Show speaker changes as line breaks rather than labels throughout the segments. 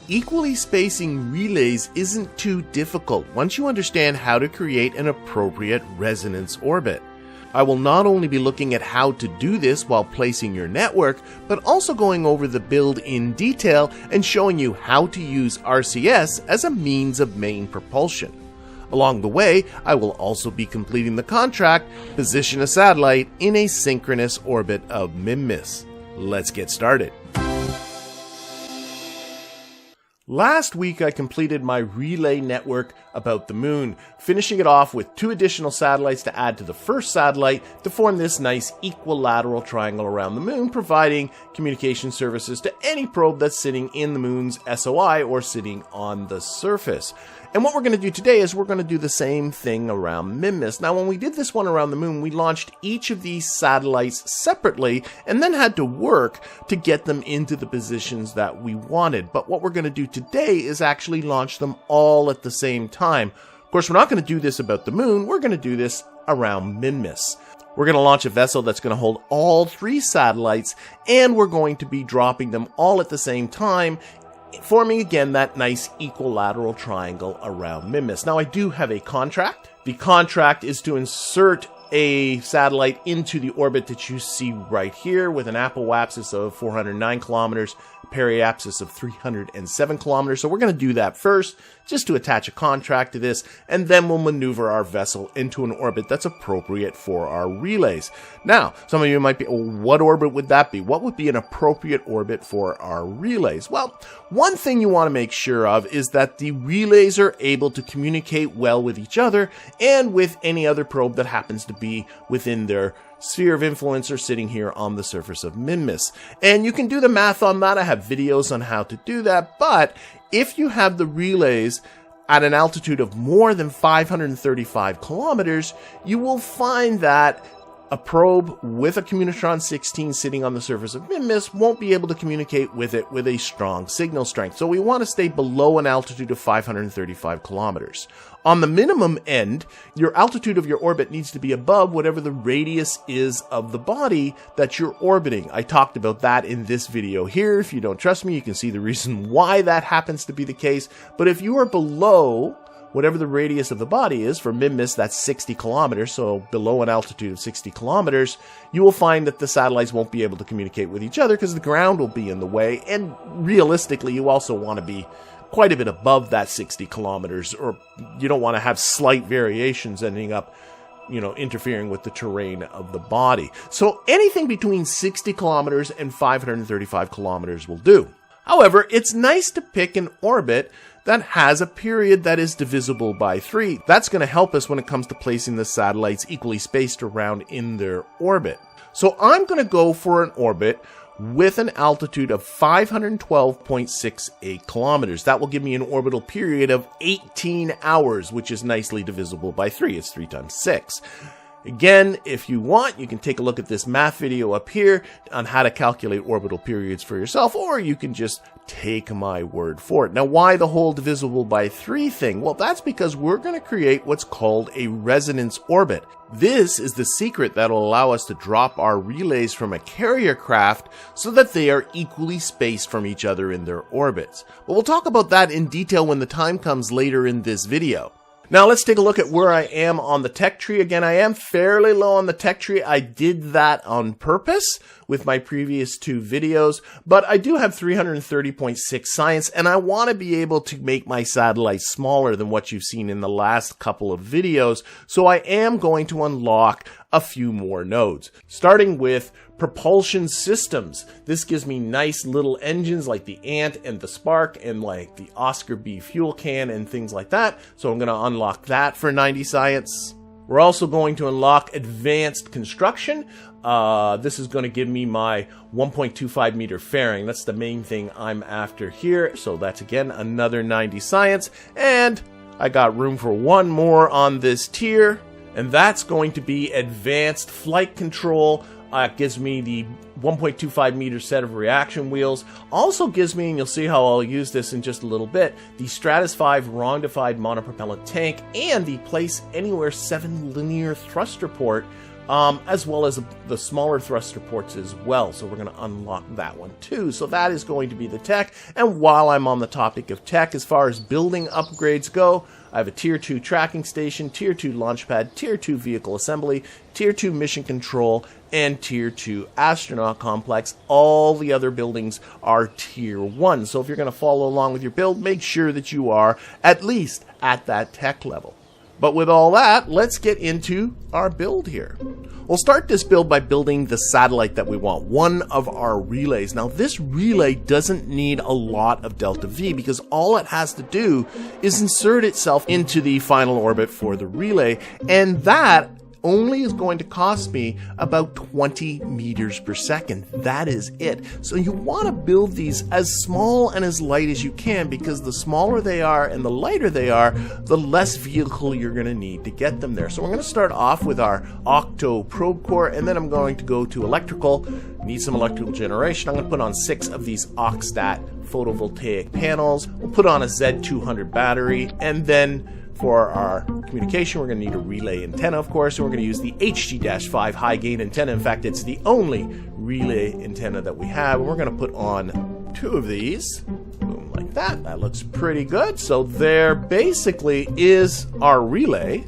Equally spacing relays isn't too difficult once you understand how to create an appropriate resonance orbit. I will not only be looking at how to do this while placing your network, but also going over the build in detail and showing you how to use RCS as a means of main propulsion. Along the way, I will also be completing the contract, position a satellite in a synchronous orbit of Minmus. Let's get started. Last week I completed my relay network about the moon, finishing it off with 2 additional satellites to add to the first satellite to form this nice equilateral triangle around the moon, providing communication services to any probe that's sitting in the moon's SOI or sitting on the surface. And what we're going to do today is we're going to do the same thing around Minmus. Now, when we did this one around the moon, we launched each of these satellites separately and then had to work to get them into the positions that we wanted. But what we're going to do today is actually launch them all at the same time. Of course, we're not going to do this about the moon. We're going to do this around Minmus. We're going to launch a vessel that's going to hold all 3 satellites, and we're going to be dropping them all at the same time, forming again that nice equilateral triangle around Minmus. Now, I do have a contract. The contract is to insert a satellite into the orbit that you see right here with an apoapsis of 409 kilometers, periapsis of 307 kilometers. So we're going to do that first, just to attach a contract to this, and then we'll maneuver our vessel into an orbit that's appropriate for our relays. Now, some of you might be, what orbit would that be? What would be an appropriate orbit for our relays? Well, one thing you want to make sure of is that the relays are able to communicate well with each other and with any other probe that happens to be within their sphere of influence or sitting here on the surface of Minmus. And you can do the math on that. I have videos on how to do that, but if you have the relays at an altitude of more than 535 kilometers, you will find that a probe with a Communotron 16 sitting on the surface of Minmus won't be able to communicate with it with a strong signal strength. So we want to stay below an altitude of 535 kilometers. On the minimum end, your altitude of your orbit needs to be above whatever the radius is of the body that you're orbiting. I talked about that in this video here. If you don't trust me, you can see the reason why that happens to be the case. But if you are below whatever the radius of the body is, for Minmus, that's 60 kilometers, so below an altitude of 60 kilometers, you will find that the satellites won't be able to communicate with each other because the ground will be in the way, and realistically, you also want to be quite a bit above that 60 kilometers, or you don't want to have slight variations ending up, interfering with the terrain of the body. So anything between 60 kilometers and 535 kilometers will do. However, it's nice to pick an orbit that has a period that is divisible by 3. That's going to help us when it comes to placing the satellites equally spaced around in their orbit. So I'm going to go for an orbit with an altitude of 512.68 kilometers. That will give me an orbital period of 18 hours, which is nicely divisible by 3. It's 3 times 6. Again, if you want, you can take a look at this math video up here on how to calculate orbital periods for yourself, or you can just take my word for it. Now, why the whole divisible by 3 thing? Well, that's because we're going to create what's called a resonance orbit. This is the secret that will allow us to drop our relays from a carrier craft so that they are equally spaced from each other in their orbits. But we'll talk about that in detail when the time comes later in this video. Now let's take a look at where I am on the tech tree. Again, I am fairly low on the tech tree. I did that on purpose with my previous 2 videos, but I do have 330.6 science, and I want to be able to make my satellites smaller than what you've seen in the last couple of videos, so I am going to unlock a few more nodes, starting with propulsion systems. This gives me nice little engines like the Ant and the Spark and like the Oscar B fuel can and things like that. So I'm going to unlock that for 90 science. We're also going to unlock advanced construction. This is going to give me my 1.25 meter fairing. That's the main thing I'm after here. So that's again another 90 science. And I got room for one more on this tier. And that's going to be advanced flight control. It gives me the 1.25 meter set of reaction wheels. Also gives me, and you'll see how I'll use this in just a little bit, the Stratus 5 rondified monopropellant tank and the Place Anywhere 7 linear thruster port as well as the smaller thruster ports as well. So we're going to unlock that one too. So that is going to be the tech. And while I'm on the topic of tech, as far as building upgrades go, I have a Tier 2 tracking station, Tier 2 launch pad, Tier 2 vehicle assembly, Tier 2 mission control, and Tier 2 astronaut complex. All the other buildings are Tier 1. So if you're going to follow along with your build, make sure that you are at least at that tech level. But with all that, let's get into our build here. We'll start this build by building the satellite that we want, one of our relays. Now, this relay doesn't need a lot of delta V because all it has to do is insert itself into the final orbit for the relay, and that only is going to cost me about 20 meters per second. That is it. So you want to build these as small and as light as you can, because the smaller they are and the lighter they are, the less vehicle you're going to need to get them there. So we're going to start off with our Octo probe core, and then I'm going to go to electrical. Need some electrical generation. I'm going to put on 6 of these Oxstat photovoltaic panels. We'll put on a Z200 battery, and then for our communication, we're going to need a relay antenna, of course, and we're going to use the HG-5 high gain antenna. In fact, it's the only relay antenna that we have. And we're going to put on 2 of these. Boom, like that. That looks pretty good. So there basically is our relay.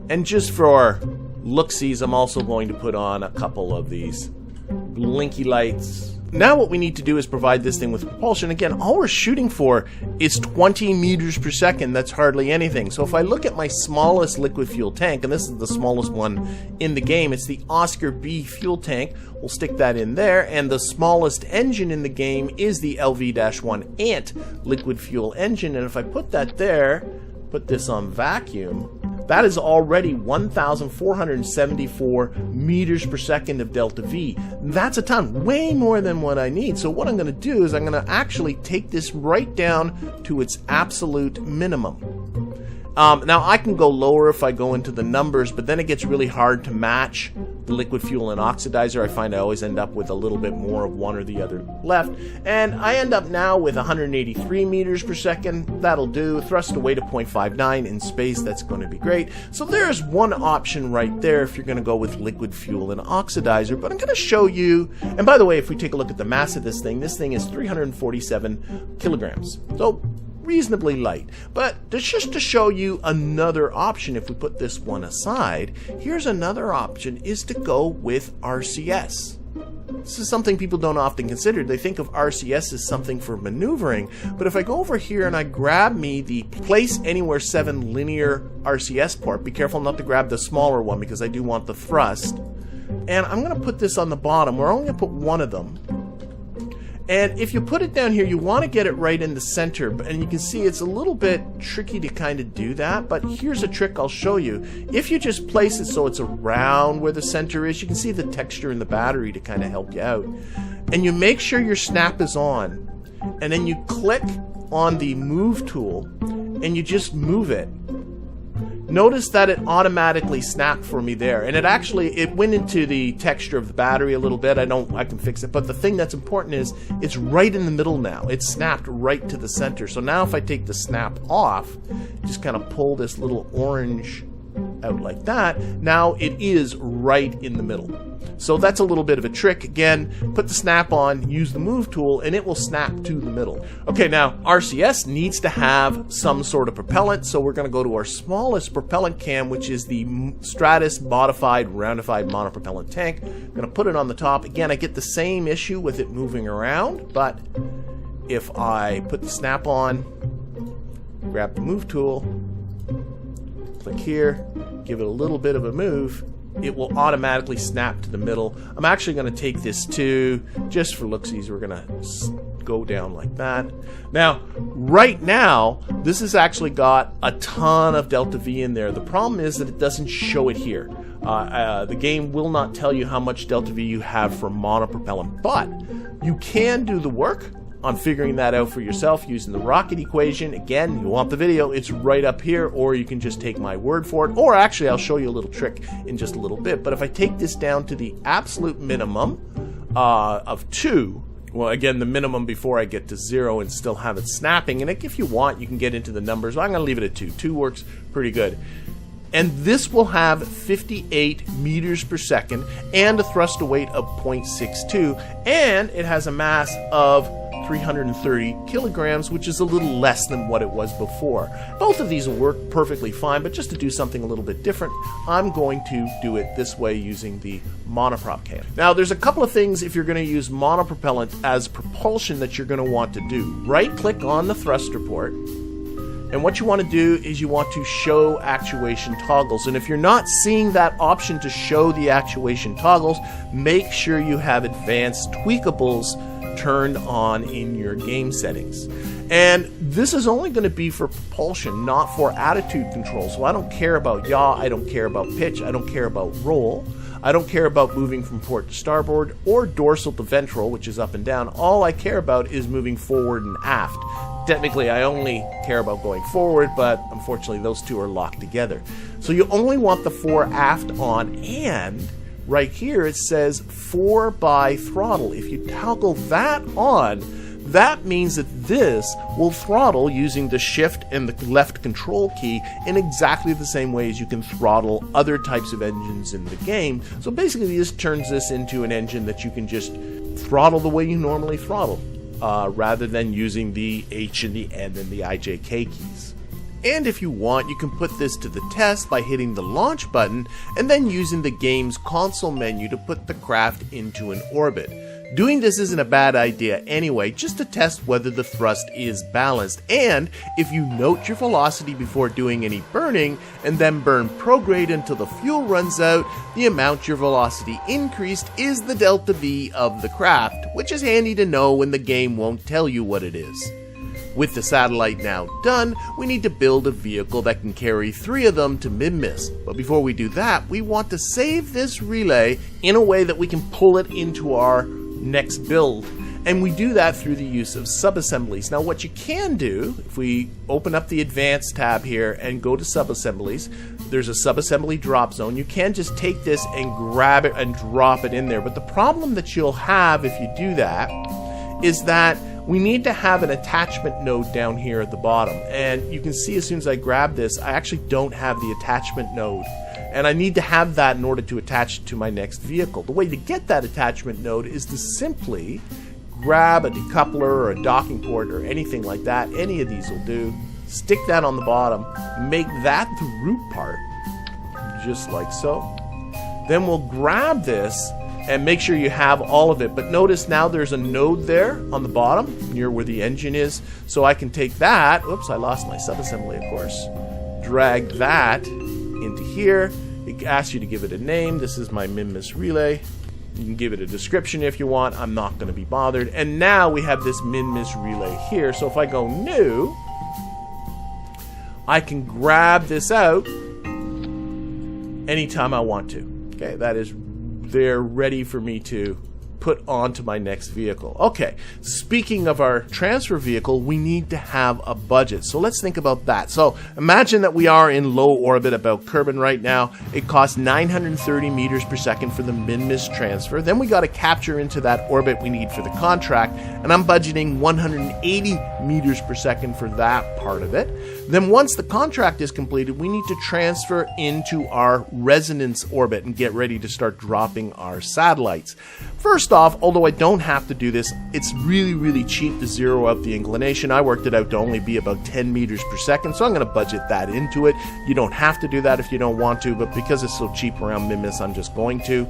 And just for look-sees, I'm also going to put on a couple of these blinky lights. Now what we need to do is provide this thing with propulsion. Again, all we're shooting for is 20 meters per second. That's hardly anything. So if I look at my smallest liquid fuel tank, and this is the smallest one in the game, it's the Oscar B fuel tank. We'll stick that in there. And the smallest engine in the game is the LV-1 Ant liquid fuel engine. And if I put that there, put this on vacuum, that is already 1,474 meters per second of delta V. That's a ton, way more than what I need. So what I'm going to do is I'm going to actually take this right down to its absolute minimum. Now I can go lower if I go into the numbers, but then it gets really hard to match the liquid fuel and oxidizer. I find I always end up with a little bit more of one or the other left. And I end up now with 183 meters per second. That'll do. Thrust to weight of 0.59 in space. That's going to be great. So there's one option right there if you're going to go with liquid fuel and oxidizer. But I'm going to show you, and by the way, if we take a look at the mass of this thing is 347 kilograms. So reasonably light. But just to show you another option, if we put this one aside, here's another option, is to go with RCS. This is something people don't often consider. They think of RCS as something for maneuvering, but if I go over here and I grab me the Place Anywhere 7 linear RCS port, be careful not to grab the smaller one because I do want the thrust, and I'm going to put this on the bottom. We're only going to put one of them. And if you put it down here, you want to get it right in the center, and you can see it's a little bit tricky to kind of do that, but here's a trick I'll show you. If you just place it so it's around where the center is, you can see the texture in the battery to kind of help you out. And you make sure your snap is on, and then you click on the move tool, and you just move it. Notice that it automatically snapped for me there, and it went into the texture of the battery a little bit. I can fix it, but the thing that's important is it's right in the middle now. It's snapped right to the center. So now if I take the snap off, just kind of pull this little orange out like that, now it is right in the middle. So that's a little bit of a trick. Again, put the snap on, use the move tool, and it will snap to the middle. Okay, now RCS needs to have some sort of propellant, so we're going to go to our smallest propellant cam, which is the Stratus modified roundified monopropellant tank. I'm going to put it on the top. Again, I get the same issue with it moving around, but if I put the snap on, grab the move tool, click here, give it a little bit of a move, it will automatically snap to the middle. I'm actually going to take this too, just for looksies. We're going to go down like that. Now, right now, this has actually got a ton of delta V in there. The problem is that it doesn't show it here. The game will not tell you how much delta V you have for monopropellant, but you can do the work on figuring that out for yourself using the rocket equation. Again, you want the video, it's right up here, or you can just take my word for it, or actually I'll show you a little trick in just a little bit. But if I take this down to the absolute minimum of 2, well, again, the minimum before I get to 0 and still have it snapping, and if you want, you can get into the numbers. I'm going to leave it at 2. 2 works pretty good. And this will have 58 meters per second and a thrust to weight of 0.62, and it has a mass of 330 kilograms, which is a little less than what it was before. Both of these will work perfectly fine, but just to do something a little bit different, I'm going to do it this way using the monoprop can. Now, there's a couple of things if you're going to use monopropellant as propulsion that you're going to want to do. Right-click on the thruster port, and what you want to do is you want to show actuation toggles. And if you're not seeing that option to show the actuation toggles, make sure you have advanced tweakables turned on in your game settings. And this is only going to be for propulsion, not for attitude control. So I don't care about yaw, I don't care about pitch, I don't care about roll, I don't care about moving from port to starboard or dorsal to ventral, which is up and down. All I care about is moving forward and aft. Technically, I only care about going forward, but unfortunately those two are locked together. So you only want the fore aft on, and right here it says 4x throttle. If you toggle that on, that means that this will throttle using the shift and the left control key in exactly the same way as you can throttle other types of engines in the game. So basically this turns this into an engine that you can just throttle the way you normally throttle, rather than using the H and the N and the IJK keys. And if you want, you can put this to the test by hitting the launch button and then using the game's console menu to put the craft into an orbit. Doing this isn't a bad idea anyway, just to test whether the thrust is balanced. And if you note your velocity before doing any burning and then burn prograde until the fuel runs out, the amount your velocity increased is the delta V of the craft, which is handy to know when the game won't tell you what it is. With the satellite now done, we need to build a vehicle that can carry 3 of them to Minmus. But before we do that, we want to save this relay in a way that we can pull it into our next build. And we do that through the use of subassemblies. Now what you can do, if we open up the Advanced tab here and go to Subassemblies, there's a subassembly drop zone. You can just take this and grab it and drop it in there. But the problem that you'll have if you do that is that we need to have an attachment node down here at the bottom. And you can see as soon as I grab this, I actually don't have the attachment node. And I need to have that in order to attach it to my next vehicle. The way to get that attachment node is to simply grab a decoupler or a docking port or anything like that. Any of these will do. Stick that on the bottom. Make that the root part, just like so. Then we'll grab this and make sure you have all of it. But notice now there's a node there on the bottom near where the engine is. So I can take that. Oops, I lost my subassembly, of course. Drag that into here. It asks you to give it a name. This is my Minmus relay. You can give it a description if you want. I'm not going to be bothered. And now we have this Minmus relay here. So if I go new, I can grab this out anytime I want to. Okay, that is there ready for me to put onto my next vehicle. Okay, speaking of our transfer vehicle, we need to have a budget. So let's think about that. So imagine that we are in low orbit about Kerbin right now. It costs 930 meters per second for the Minmus transfer. Then we got to capture into that orbit we need for the contract, and I'm budgeting 180 meters per second for that part of it. Then once the contract is completed, we need to transfer into our resonance orbit and get ready to start dropping our satellites. First off, although I don't have to do this, it's really cheap to zero out the inclination. I worked it out to only be about 10 meters per second, so I'm going to budget that into it. You don't have to do that if you don't want to, but because it's so cheap around Minmus, I'm just going to.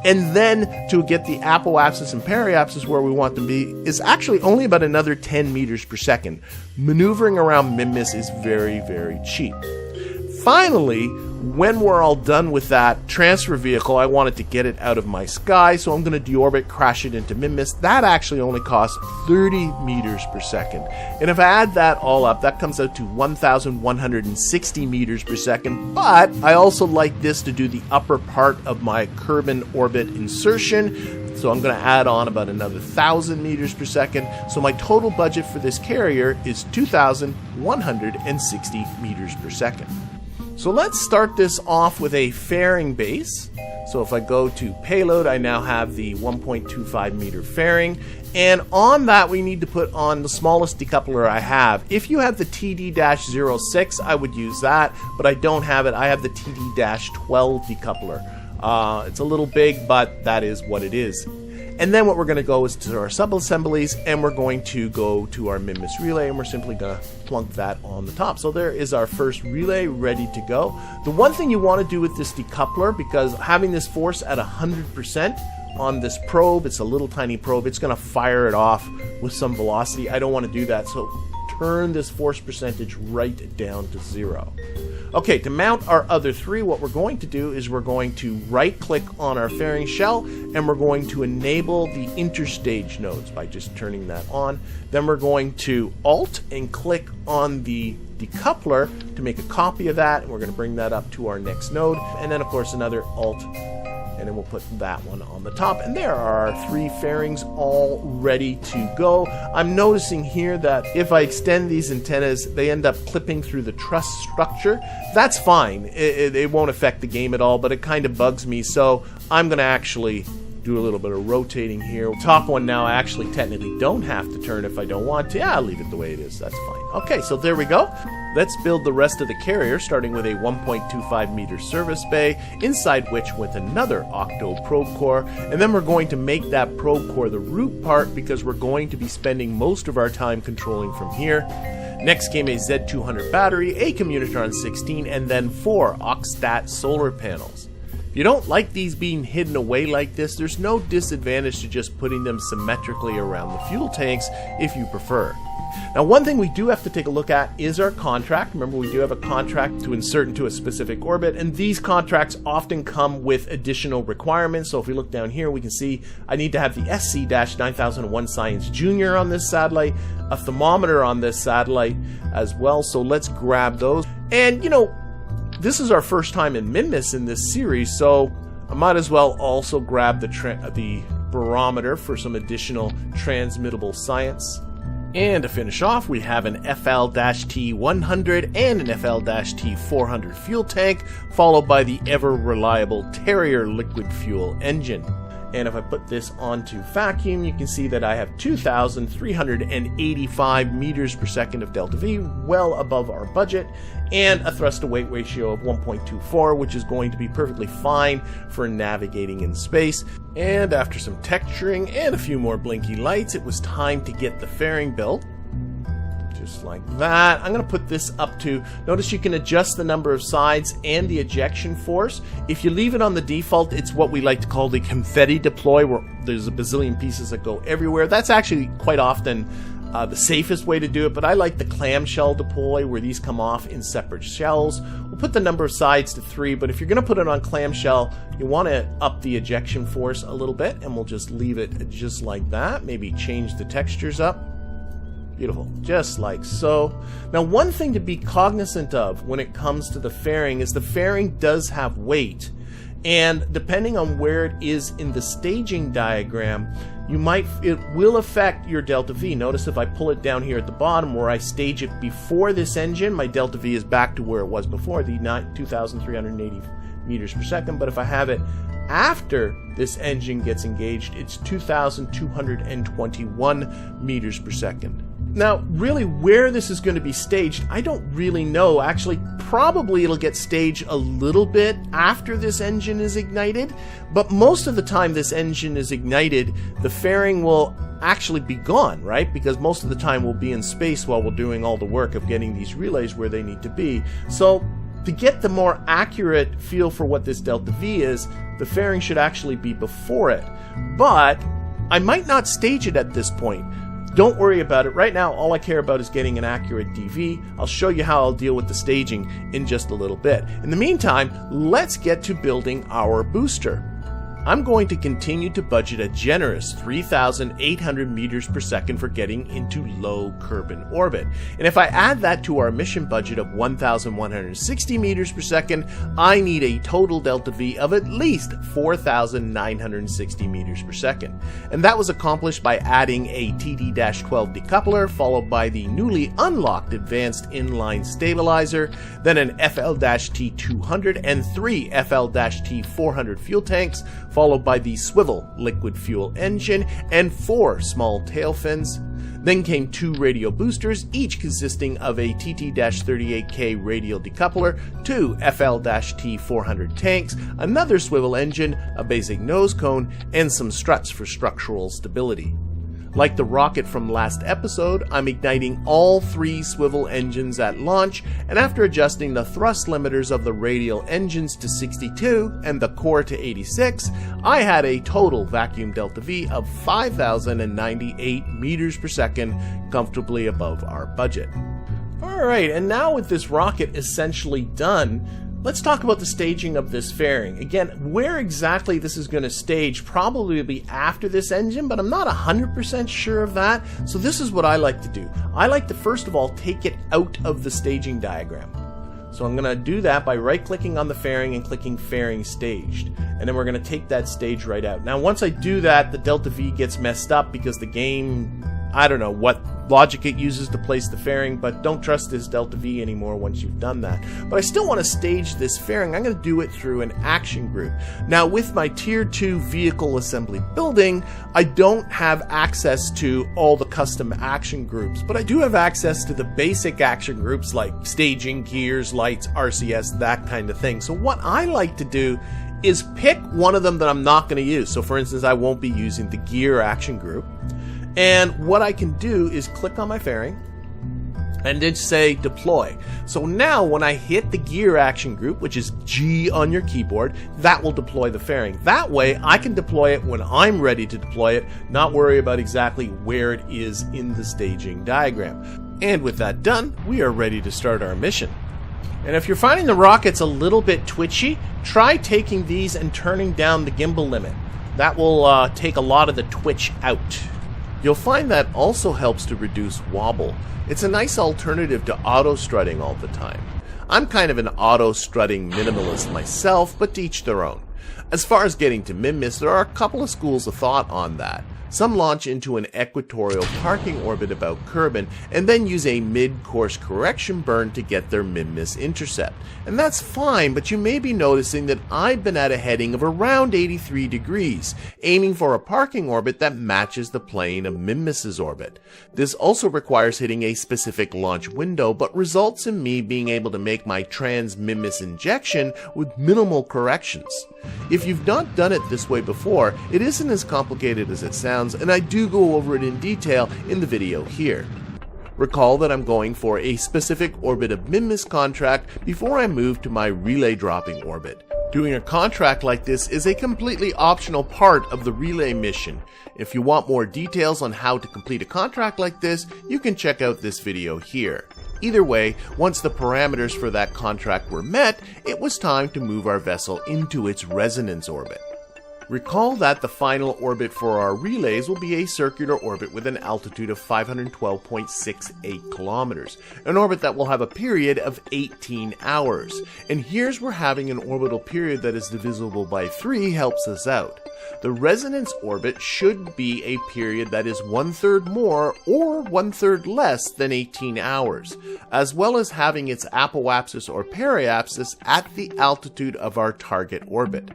And then to get the apoapsis and periapsis where we want them to be is actually only about another 10 meters per second. Maneuvering around Minmus is very cheap. Finally, when we're all done with that transfer vehicle, I wanted to get it out of my sky, so I'm going to deorbit, crash it into Minmus. That actually only costs 30 meters per second. And if I add that all up, that comes out to 1,160 meters per second. But I also like this to do the upper part of my Kerbin orbit insertion. So I'm going to add on about another 1,000 meters per second. So my total budget for this carrier is 2,160 meters per second. So let's start this off with a fairing base. So if I go to payload, I now have the 1.25 meter fairing. And on that, we need to put on the smallest decoupler I have. If you have the TD-06, I would use that, but I don't have it. I have the TD-12 decoupler. It's a little big, but that is what it is. And then what we're going to go is to our sub-assemblies, and we're going to go to our Minmus relay, and we're simply going to plunk that on the top. So there is our first relay ready to go. The one thing you want to do with this decoupler, because having this force at 100% on this probe, it's a little tiny probe, it's going to fire it off with some velocity. I don't want to do that, so turn this force percentage right down to 0. Okay, to mount our other three, what we're going to do is we're going to right-click on our fairing shell, and we're going to enable the interstage nodes by just turning that on. Then we're going to Alt and click on the decoupler to make a copy of that, and we're going to bring that up to our next node, and then of course another Alt, and then we'll put that one on the top. And there are our three fairings all ready to go. I'm noticing here that if I extend these antennas, they end up clipping through the truss structure. That's fine. It won't affect the game at all, but it kind of bugs me. So I'm going to actually do a little bit of rotating here. Top one now, I actually technically don't have to turn if I don't want to. Yeah, I'll leave it the way it is. That's fine. Okay, so there we go. Let's build the rest of the carrier, starting with a 1.25 meter service bay, inside which with another octo probe core, and then we're going to make that probe core the root part because we're going to be spending most of our time controlling from here. Next came a Z200 battery, a Communitron 16, and then 4 Oxstat solar panels. If you don't like these being hidden away like this, there's no disadvantage to just putting them symmetrically around the fuel tanks if you prefer. Now, one thing we do have to take a look at is our contract. Remember, we do have a contract to insert into a specific orbit, and these contracts often come with additional requirements. So if we look down here, we can see I need to have the SC-9001 Science Junior on this satellite, a thermometer on this satellite as well. So let's grab those. And, you know, this is our first time in Minmus in this series, so I might as well also grab the barometer for some additional transmittable science. And to finish off, we have an FL-T100 and an FL-T400 fuel tank, followed by the ever-reliable Terrier liquid fuel engine. And if I put this onto vacuum, you can see that I have 2,385 meters per second of delta V, well above our budget, and a thrust-to-weight ratio of 1.24, which is going to be perfectly fine for navigating in space. And after some texturing and a few more blinky lights, it was time to get the fairing built. Just like that. I'm going to put this up to, notice you can adjust the number of sides and the ejection force. If you leave it on the default, it's what we like to call the confetti deploy, where there's a bazillion pieces that go everywhere. That's actually quite often the safest way to do it, but I like the clamshell deploy where these come off in separate shells. We'll put the number of sides to 3, but if you're going to put it on clamshell, you want to up the ejection force a little bit, and we'll just leave it just like that. Maybe change the textures up. Beautiful, just like so. Now, one thing to be cognizant of when it comes to the fairing is the fairing does have weight, and depending on where it is in the staging diagram, it will affect your delta V. Notice if I pull it down here at the bottom where I stage it before this engine, my delta V is back to where it was before, the 2,380 meters per second. But if I have it after this engine gets engaged, it's 2,221 meters per second. Now, really, where this is going to be staged, I don't really know. Actually, probably it'll get staged a little bit after this engine is ignited, but most of the time this engine is ignited, the fairing will actually be gone, right? Because most of the time we'll be in space while we're doing all the work of getting these relays where they need to be. So, to get the more accurate feel for what this delta V is, the fairing should actually be before it. But I might not stage it at this point. Don't worry about it. Right now, all I care about is getting an accurate DV. I'll show you how I'll deal with the staging in just a little bit. In the meantime, let's get to building our booster. I'm going to continue to budget a generous 3,800 meters per second for getting into low Kerbal orbit. And if I add that to our mission budget of 1,160 meters per second, I need a total delta V of at least 4,960 meters per second. And that was accomplished by adding a TD-12 decoupler, followed by the newly unlocked advanced inline stabilizer, then an FL-T200 and 3 FL-T400 fuel tanks, followed by the swivel liquid fuel engine and 4 small tail fins. Then came 2 radial boosters, each consisting of a TT-38K radial decoupler, 2 FL-T400 tanks, another swivel engine, a basic nose cone, and some struts for structural stability. Like the rocket from last episode, I'm igniting all 3 swivel engines at launch, and after adjusting the thrust limiters of the radial engines to 62 and the core to 86, I had a total vacuum delta V of 5,098 meters per second, comfortably above our budget. Alright, and now with this rocket essentially done, let's talk about the staging of this fairing. Again, where exactly this is going to stage probably will be after this engine, but I'm not 100% sure of that. So this is what I like to do. I like to first of all take it out of the staging diagram. So I'm going to do that by right-clicking on the fairing and clicking Fairing Staged. And then we're going to take that stage right out. Now once I do that, the delta V gets messed up because the game, I don't know what logic it uses to place the fairing, but don't trust this delta V anymore once you've done that. But I still want to stage this fairing. I'm going to do it through an action group. Now with my tier 2 vehicle assembly building, I don't have access to all the custom action groups, but I do have access to the basic action groups like staging, gears, lights, RCS, that kind of thing. So what I like to do is pick one of them that I'm not going to use. So for instance, I won't be using the gear action group. And what I can do is click on my fairing and then say deploy. So now when I hit the gear action group, which is G on your keyboard, that will deploy the fairing. That way I can deploy it when I'm ready to deploy it, not worry about exactly where it is in the staging diagram. And with that done, we are ready to start our mission. And if you're finding the rockets a little bit twitchy, try taking these and turning down the gimbal limit. That will take a lot of the twitch out. You'll find that also helps to reduce wobble. It's a nice alternative to auto-strutting all the time. I'm kind of an auto-strutting minimalist myself, but to each their own. As far as getting to Minmus, there are a couple of schools of thought on that. Some launch into an equatorial parking orbit about Kerbal and then use a mid-course correction burn to get their Minmus intercept. And that's fine, but you may be noticing that I've been at a heading of around 83 degrees, aiming for a parking orbit that matches the plane of Minmus's orbit. This also requires hitting a specific launch window, but results in me being able to make my trans-Minmus injection with minimal corrections. If you've not done it this way before, it isn't as complicated as it sounds, and I do go over it in detail in the video here. Recall that I'm going for a specific orbit of Minmus contract before I move to my relay dropping orbit. Doing a contract like this is a completely optional part of the relay mission. If you want more details on how to complete a contract like this, you can check out this video here. Either way, once the parameters for that contract were met, it was time to move our vessel into its resonance orbit. Recall that the final orbit for our relays will be a circular orbit with an altitude of 512.68 kilometers, an orbit that will have a period of 18 hours. And here's where having an orbital period that is divisible by 3 helps us out. The resonance orbit should be a period that is 1/3 more or 1/3 less than 18 hours, as well as having its apoapsis or periapsis at the altitude of our target orbit.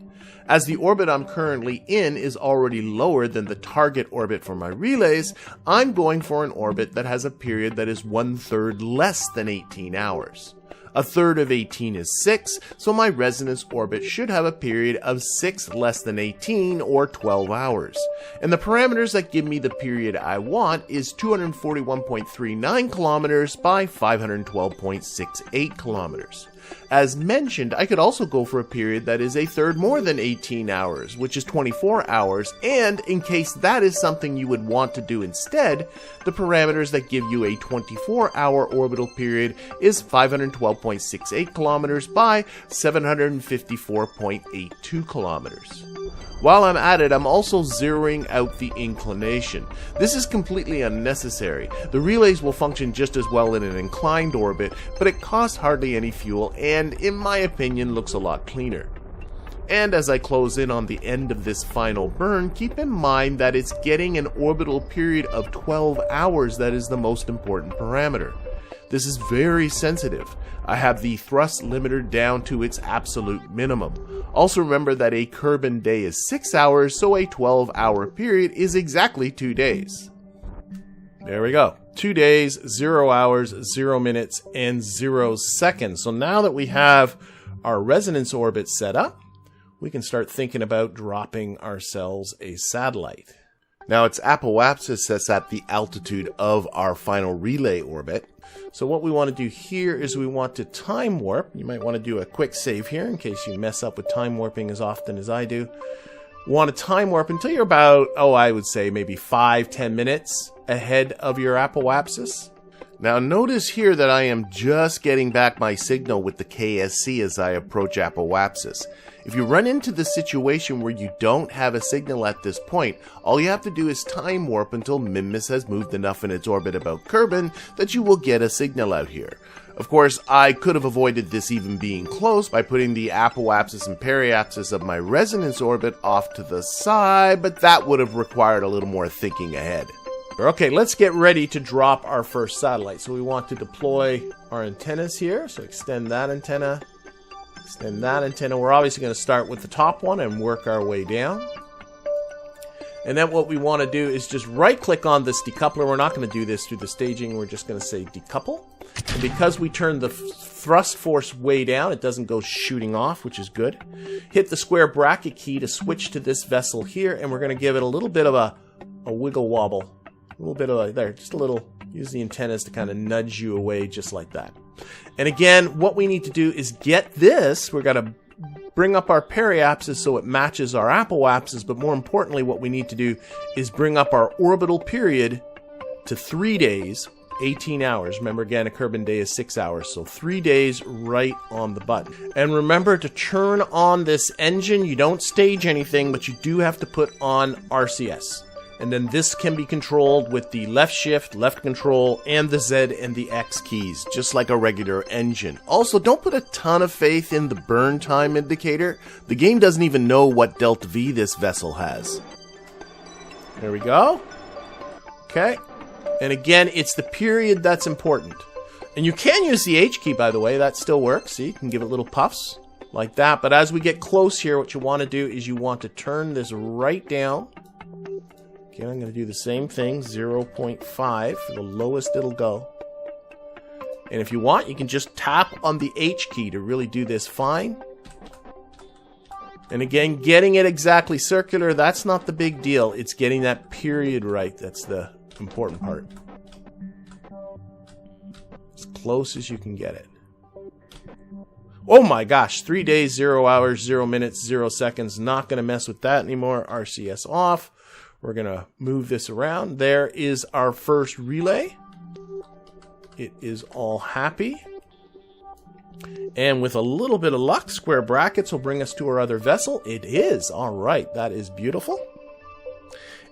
As the orbit I'm currently in is already lower than the target orbit for my relays, I'm going for an orbit that has a period that is 1/3 less than 18 hours. 1/3 of 18 is 6, so my resonance orbit should have a period of 6 less than 18 or 12 hours. And the parameters that give me the period I want is 241.39 kilometers by 512.68 kilometers. As mentioned, I could also go for a period that is 1/3 more than 18 hours, which is 24 hours, and in case that is something you would want to do instead, the parameters that give you a 24-hour orbital period is 512 12.68 kilometers by 754.82 kilometers. While I'm at it, I'm also zeroing out the inclination. This is completely unnecessary. The relays will function just as well in an inclined orbit, but it costs hardly any fuel and, in my opinion, looks a lot cleaner. And as I close in on the end of this final burn, keep in mind that it's getting an orbital period of 12 hours that is the most important parameter. This is very sensitive. I have the thrust limiter down to its absolute minimum. Also remember that a Kerbal day is 6 hours, so a 12-hour period is exactly 2 days. There we go. 2 days, 0 hours, 0 minutes, and 0 seconds. So now that we have our resonance orbit set up, we can start thinking about dropping ourselves a satellite. Now it's apoapsis that's at the altitude of our final relay orbit. So what we want to do here is we want to time warp. You might want to do a quick save here in case you mess up with time warping as often as I do. You want to time warp until you're about, I would say maybe 5-10 minutes ahead of your apoapsis. Now notice here that I am just getting back my signal with the KSC as I approach apoapsis. If you run into the situation where you don't have a signal at this point, all you have to do is time warp until Minmus has moved enough in its orbit about Kerbal that you will get a signal out here. Of course, I could have avoided this even being close by putting the apoapsis and periapsis of my resonance orbit off to the side, but that would have required a little more thinking ahead. Okay, let's get ready to drop our first satellite. So we want to deploy our antennas here. So extend that antenna. Extend that antenna. We're obviously going to start with the top one and work our way down. And then what we want to do is just right click on this decoupler. We're not going to do this through the staging. We're just going to say decouple. And because we turn the thrust force way down, it doesn't go shooting off, which is good. Hit the square bracket key to switch to this vessel here. And we're going to give it a little bit of a wiggle wobble. A little bit of just a little, use the antennas to kind of nudge you away just like that. And again, what we need to do is get this. We're going to bring up our periapsis so it matches our apoapsis, but more importantly, what we need to do is bring up our orbital period to 3 days, 18 hours. Remember, again, a Kerbal day is 6 hours, so 3 days right on the button. And remember to turn on this engine. You don't stage anything, but you do have to put on RCS. And then this can be controlled with the left shift, left control, and the Z and the X keys, just like a regular engine. Also, don't put a ton of faith in the burn time indicator. The game doesn't even know what delta V this vessel has. There we go. Okay. And again, it's the period that's important. And you can use the H key, by the way. That still works. See, you can give it little puffs like that. But as we get close here, what you want to do is you want to turn this right down. Okay, I'm going to do the same thing, 0.5 for the lowest it'll go. And if you want, you can just tap on the H key to really do this fine. And again, getting it exactly circular, that's not the big deal. It's getting that period right. That's the important part. As close as you can get it. Oh my gosh, 3 days, 0 hours, 0 minutes, 0 seconds. Not going to mess with that anymore. RCS off. We're going to move this around. There is our first relay. It is all happy. And with a little bit of luck, square brackets will bring us to our other vessel. It is. All right. That is beautiful.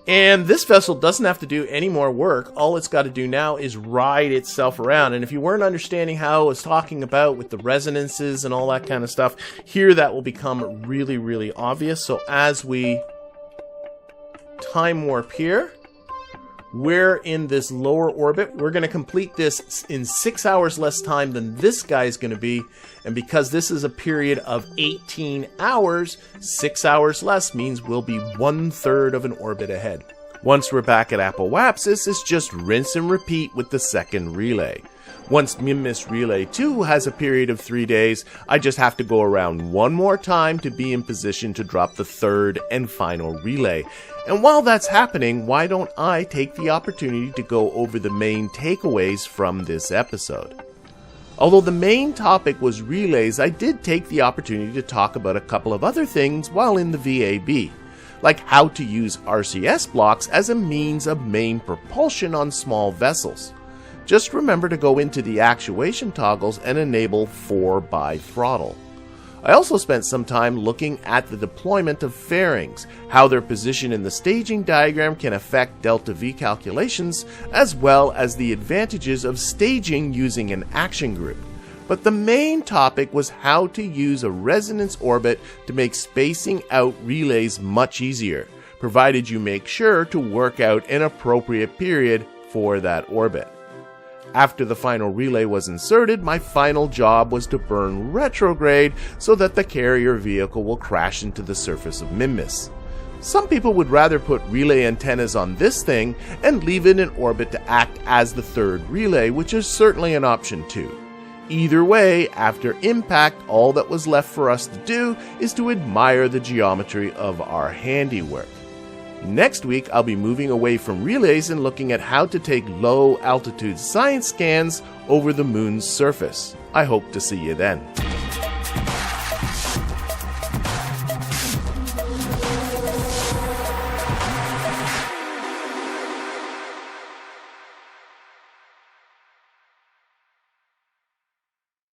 And this vessel doesn't have to do any more work. All it's got to do now is ride itself around. And if you weren't understanding how I was talking about with the resonances and all that kind of stuff, here that will become really, really obvious. So as we time warp here, we're in this lower orbit. We're going to complete this in 6 hours less time than this guy's going to be. And because this is a period of 18 hours, 6 hours less means we'll be 1/3 of an orbit ahead. Once we're back at apoapsis, it's just rinse and repeat with the second relay. Once Minmus Relay 2 has a period of 3 days, I just have to go around one more time to be in position to drop the third and final relay. And while that's happening, why don't I take the opportunity to go over the main takeaways from this episode? Although the main topic was relays, I did take the opportunity to talk about a couple of other things while in the VAB, like how to use RCS blocks as a means of main propulsion on small vessels. Just remember to go into the actuation toggles and enable 4x throttle. I also spent some time looking at the deployment of fairings, how their position in the staging diagram can affect delta V calculations, as well as the advantages of staging using an action group. But the main topic was how to use a resonance orbit to make spacing out relays much easier, provided you make sure to work out an appropriate period for that orbit. After the final relay was inserted, my final job was to burn retrograde so that the carrier vehicle will crash into the surface of Minmus. Some people would rather put relay antennas on this thing and leave it in orbit to act as the third relay, which is certainly an option too. Either way, after impact, all that was left for us to do is to admire the geometry of our handiwork. Next week, I'll be moving away from relays and looking at how to take low altitude science scans over the moon's surface. I hope to see you then.